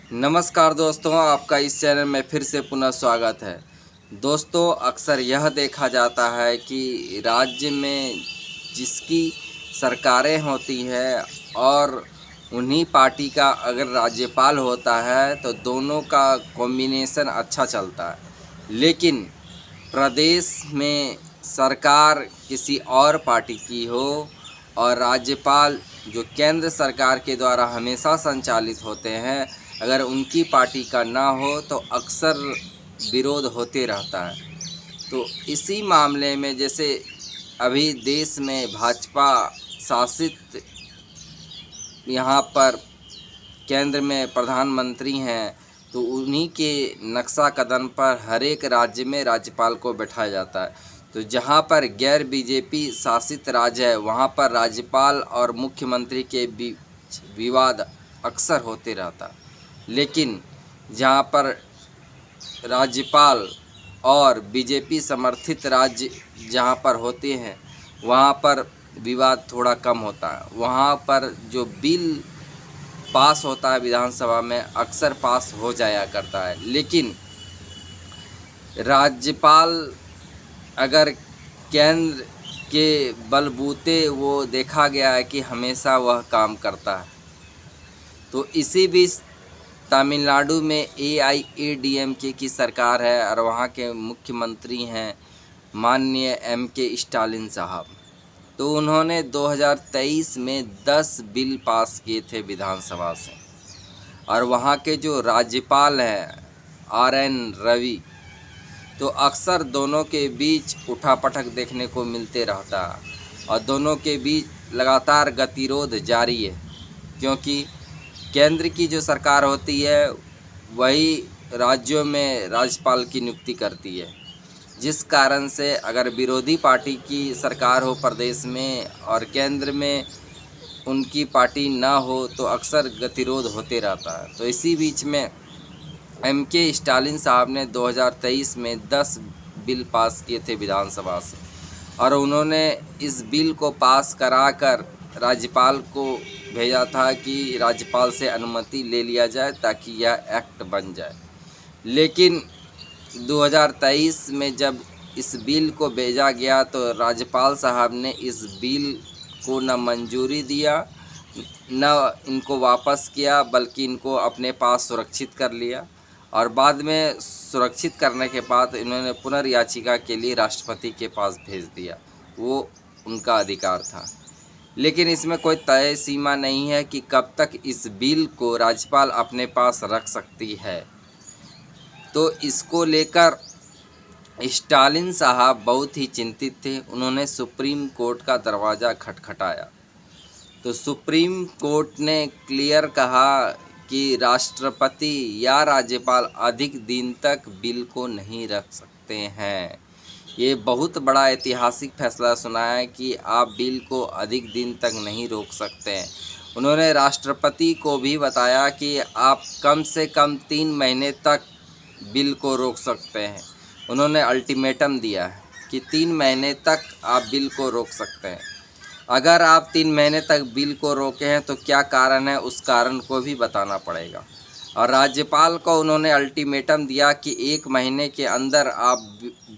नमस्कार दोस्तों, आपका इस चैनल में फिर से पुनः स्वागत है। दोस्तों, अक्सर यह देखा जाता है कि राज्य में जिसकी सरकारें होती हैं और उन्हीं पार्टी का अगर राज्यपाल होता है तो दोनों का कॉम्बिनेशन अच्छा चलता है। लेकिन प्रदेश में सरकार किसी और पार्टी की हो और राज्यपाल जो केंद्र सरकार के द्वारा हमेशा संचालित होते हैं, अगर उनकी पार्टी का ना हो तो अक्सर विरोध होते रहता है। तो इसी मामले में जैसे अभी देश में भाजपा शासित यहाँ पर केंद्र में प्रधानमंत्री हैं, तो उन्हीं के नक्शा कदम पर हर एक राज्य में राज्यपाल को बैठाया जाता है। तो जहाँ पर गैर बीजेपी शासित राज्य है वहाँ पर राज्यपाल और मुख्यमंत्री के बीच विवाद अक्सर होते रहता है। लेकिन जहाँ पर राज्यपाल और बीजेपी समर्थित राज्य जहाँ पर होते हैं वहाँ पर विवाद थोड़ा कम होता है। वहाँ पर जो बिल पास होता है विधानसभा में अक्सर पास हो जाया करता है। लेकिन राज्यपाल अगर केंद्र के बलबूते वो देखा गया है कि हमेशा वह काम करता है। तो इसी बीच तमिलनाडु में AIADMK की सरकार है और वहाँ के मुख्यमंत्री हैं माननीय MK स्टालिन साहब। तो उन्होंने 2023 में 10 बिल पास किए थे विधानसभा से। और वहाँ के जो राज्यपाल हैं RN रवि, तो अक्सर दोनों के बीच उठापटक देखने को मिलते रहता है और दोनों के बीच लगातार गतिरोध जारी है, क्योंकि केंद्र की जो सरकार होती है वही राज्यों में राज्यपाल की नियुक्ति करती है। जिस कारण से अगर विरोधी पार्टी की सरकार हो प्रदेश में और केंद्र में उनकी पार्टी ना हो तो अक्सर गतिरोध होते रहता है। तो इसी बीच में MK स्टालिन साहब ने 2023 में 10 बिल पास किए थे विधानसभा से और उन्होंने इस बिल को पास कराकर राज्यपाल को भेजा था कि राज्यपाल से अनुमति ले लिया जाए ताकि यह एक्ट बन जाए। लेकिन 2023 में जब इस बिल को भेजा गया तो राज्यपाल साहब ने इस बिल को न मंजूरी दिया न इनको वापस किया, बल्कि इनको अपने पास सुरक्षित कर लिया। और बाद में सुरक्षित करने के बाद इन्होंने पुनर्याचिका के लिए राष्ट्रपति के पास भेज दिया, वो उनका अधिकार था। लेकिन इसमें कोई तय सीमा नहीं है कि कब तक इस बिल को राज्यपाल अपने पास रख सकती है। तो इसको लेकर स्टालिन साहब बहुत ही चिंतित थे। उन्होंने सुप्रीम कोर्ट का दरवाज़ा खटखटाया तो सुप्रीम कोर्ट ने क्लियर कहा कि राष्ट्रपति या राज्यपाल अधिक दिन तक बिल को नहीं रख सकते हैं। ये बहुत बड़ा ऐतिहासिक फैसला सुनाया है कि आप बिल को अधिक दिन तक नहीं रोक सकते हैं। उन्होंने राष्ट्रपति को भी बताया कि आप कम से कम 3 महीने तक बिल को रोक सकते हैं। उन्होंने अल्टीमेटम दिया है कि 3 महीने तक आप बिल को रोक सकते हैं। अगर आप 3 महीने तक बिल को रोके हैं तो क्या कारण है, उस कारण को भी बताना पड़ेगा। और राज्यपाल को उन्होंने अल्टीमेटम दिया कि 1 महीने के अंदर आप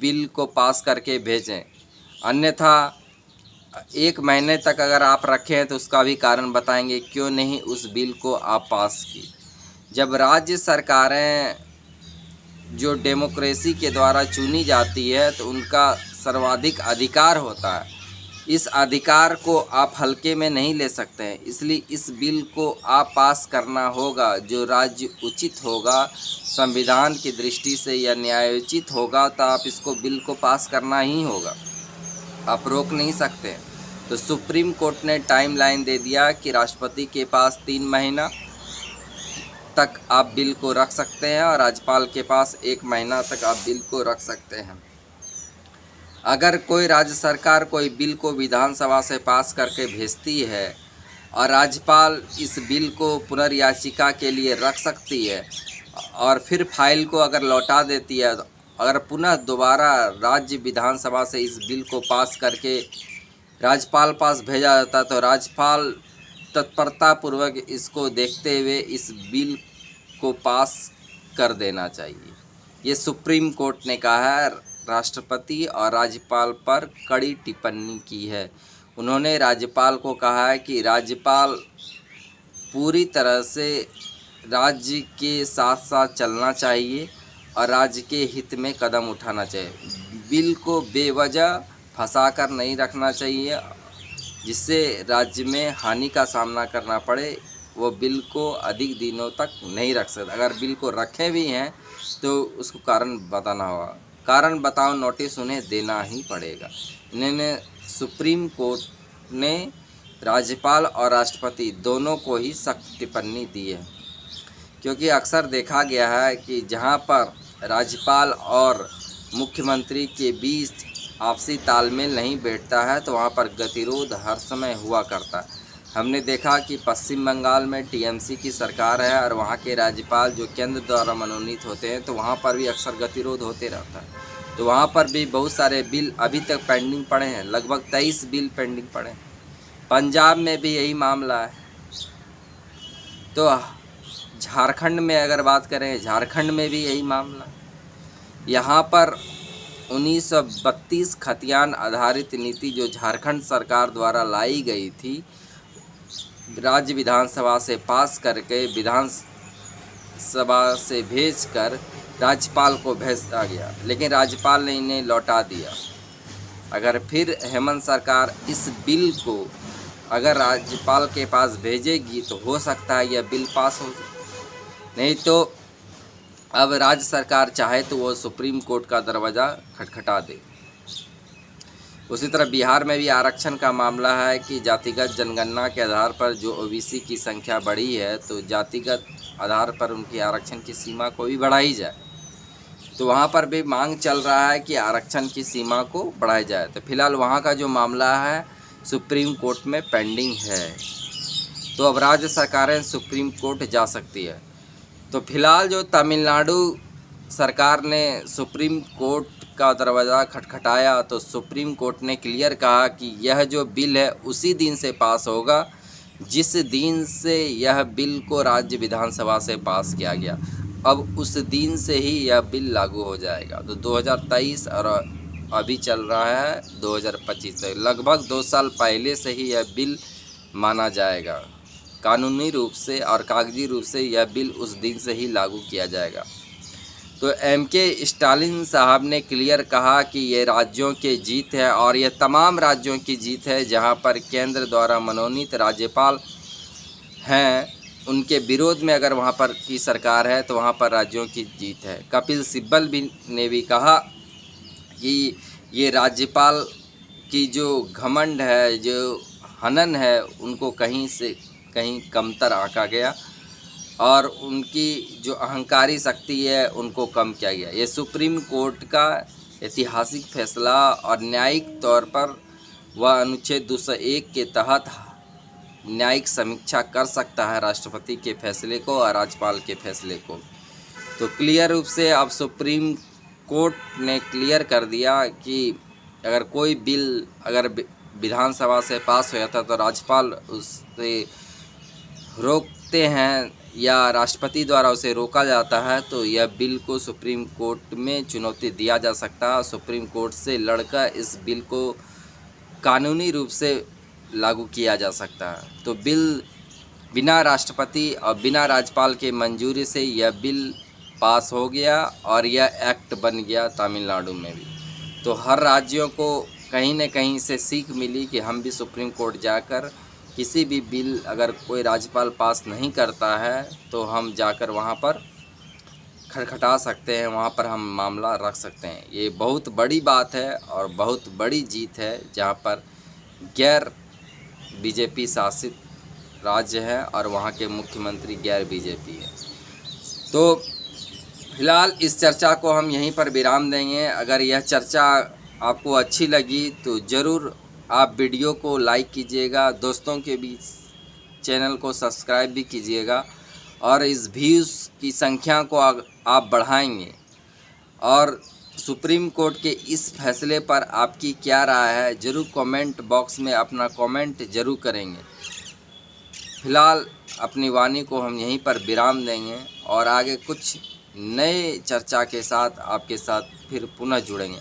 बिल को पास करके भेजें, अन्यथा 1 महीने तक अगर आप रखें तो उसका भी कारण बताएंगे क्यों नहीं उस बिल को आप पास की। जब राज्य सरकारें जो डेमोक्रेसी के द्वारा चुनी जाती है तो उनका सर्वाधिक अधिकार होता है। इस अधिकार को आप हल्के में नहीं ले सकते हैं, इसलिए इस बिल को आप पास करना होगा। जो राज्य उचित होगा संविधान की दृष्टि से या न्यायोचित होगा तो आप इसको बिल को पास करना ही होगा, आप रोक नहीं सकते। तो सुप्रीम कोर्ट ने टाइमलाइन दे दिया कि राष्ट्रपति के पास 3 महीना तक आप बिल को रख सकते हैं और राज्यपाल के पास 1 महीना तक आप बिल को रख सकते हैं। अगर कोई राज्य सरकार कोई बिल को विधानसभा से पास करके भेजती है और राज्यपाल इस बिल को पुनर्याचिका के लिए रख सकती है और फिर फाइल को अगर लौटा देती है, अगर पुनः दोबारा राज्य विधानसभा से इस बिल को पास करके राज्यपाल पास भेजा जाता तो राज्यपाल तत्परतापूर्वक इसको देखते हुए इस बिल को पास कर देना चाहिए। ये सुप्रीम कोर्ट ने कहा है। राष्ट्रपति और राज्यपाल पर कड़ी टिप्पणी की है। उन्होंने राज्यपाल को कहा है कि राज्यपाल पूरी तरह से राज्य के साथ साथ चलना चाहिए और राज्य के हित में कदम उठाना चाहिए। बिल को बेवजह फंसाकर नहीं रखना चाहिए जिससे राज्य में हानि का सामना करना पड़े। वो बिल को अधिक दिनों तक नहीं रख सकते। अगर बिल को रखे भी हैं तो उसको कारण बताना होगा। कारण बताओ नोटिस उन्हें देना ही पड़ेगा। इन्होंने सुप्रीम कोर्ट ने राज्यपाल और राष्ट्रपति दोनों को ही सख्त टिप्पणी दी है, क्योंकि अक्सर देखा गया है कि जहां पर राज्यपाल और मुख्यमंत्री के बीच आपसी तालमेल नहीं बैठता है तो वहां पर गतिरोध हर समय हुआ करता है। हमने देखा कि पश्चिम बंगाल में टीएमसी की सरकार है और वहाँ के राज्यपाल जो केंद्र द्वारा मनोनीत होते हैं तो वहाँ पर भी अक्सर गतिरोध होते रहता है। तो वहाँ पर भी बहुत सारे बिल अभी तक पेंडिंग पड़े हैं, लगभग 23 बिल पेंडिंग पड़े हैं। पंजाब में भी यही मामला है। तो झारखंड में अगर बात करें, झारखंड में भी यही मामला। यहाँ पर 1932 खतियान आधारित नीति जो झारखंड सरकार द्वारा लाई गई थी, राज्य विधानसभा से पास करके विधानसभा से भेजकर राज्यपाल को भेजा गया, लेकिन राज्यपाल ने इन्हें लौटा दिया। अगर फिर हेमंत सरकार इस बिल को अगर राज्यपाल के पास भेजेगी तो हो सकता है यह बिल पास हो जाए, नहीं तो अब राज्य सरकार चाहे तो वो सुप्रीम कोर्ट का दरवाज़ा खटखटा दे। उसी तरह बिहार में भी आरक्षण का मामला है कि जातिगत जनगणना के आधार पर जो ओबीसी की संख्या बढ़ी है तो जातिगत आधार पर उनकी आरक्षण की सीमा को भी बढ़ाई जाए। तो वहाँ पर भी मांग चल रहा है कि आरक्षण की सीमा को बढ़ाई जाए। तो फिलहाल वहाँ का जो मामला है सुप्रीम कोर्ट में पेंडिंग है। तो अब राज्य सरकारें सुप्रीम कोर्ट जा सकती है। तो फिलहाल जो तमिलनाडु सरकार ने सुप्रीम कोर्ट का दरवाज़ा खटखटाया तो सुप्रीम कोर्ट ने क्लियर कहा कि यह जो बिल है उसी दिन से पास होगा जिस दिन से यह बिल को राज्य विधानसभा से पास किया गया। अब उस दिन से ही यह बिल लागू हो जाएगा। तो 2023 और अभी चल रहा है 2025 तक, लगभग 2 साल पहले से ही यह बिल माना जाएगा। कानूनी रूप से और कागजी रूप से यह बिल उस दिन से ही लागू किया जाएगा। तो एमके स्टालिन साहब ने क्लियर कहा कि ये राज्यों की जीत है और यह तमाम राज्यों की जीत है जहां पर केंद्र द्वारा मनोनीत राज्यपाल हैं, उनके विरोध में अगर वहां पर की सरकार है तो वहां पर राज्यों की जीत है। कपिल सिब्बल ने भी कहा कि ये राज्यपाल की जो घमंड है, जो हनन है, उनको कहीं से कहीं कमतर आंका गया और उनकी जो अहंकारी शक्ति है उनको कम किया गया। ये सुप्रीम कोर्ट का ऐतिहासिक फैसला और न्यायिक तौर पर वह अनुच्छेद 201 के तहत न्यायिक समीक्षा कर सकता है राष्ट्रपति के फैसले को और राज्यपाल के फैसले को। तो क्लियर रूप से अब सुप्रीम कोर्ट ने क्लियर कर दिया कि अगर कोई बिल अगर विधानसभा से पास हो जाता तो राज्यपाल उससे रोकते हैं या राष्ट्रपति द्वारा उसे रोका जाता है तो यह बिल को सुप्रीम कोर्ट में चुनौती दिया जा सकता है। सुप्रीम कोर्ट से लड़कर इस बिल को कानूनी रूप से लागू किया जा सकता है। तो बिल बिना राष्ट्रपति और बिना राज्यपाल के मंजूरी से यह बिल पास हो गया और यह एक्ट बन गया तमिलनाडु में भी। तो हर राज्यों को कहीं न कहीं से सीख मिली कि हम भी सुप्रीम कोर्ट जाकर किसी भी बिल अगर कोई राज्यपाल पास नहीं करता है तो हम जाकर वहाँ पर खटखटा सकते हैं, वहाँ पर हम मामला रख सकते हैं। ये बहुत बड़ी बात है और बहुत बड़ी जीत है जहाँ पर गैर बीजेपी शासित राज्य है और वहाँ के मुख्यमंत्री गैर बीजेपी है। तो फिलहाल इस चर्चा को हम यहीं पर विराम देंगे। अगर यह चर्चा आपको अच्छी लगी तो ज़रूर आप वीडियो को लाइक कीजिएगा, दोस्तों के बीच चैनल को सब्सक्राइब भी कीजिएगा और इस व्यूज़ की संख्या को आप बढ़ाएंगे। और सुप्रीम कोर्ट के इस फैसले पर आपकी क्या राय है ज़रूर कमेंट बॉक्स में अपना कमेंट ज़रूर करेंगे। फ़िलहाल अपनी वाणी को हम यहीं पर विराम देंगे और आगे कुछ नए चर्चा के साथ आपके साथ फिर पुनः जुड़ेंगे।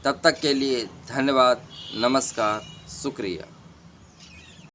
तब तक के लिए धन्यवाद, नमस्कार, शुक्रिया।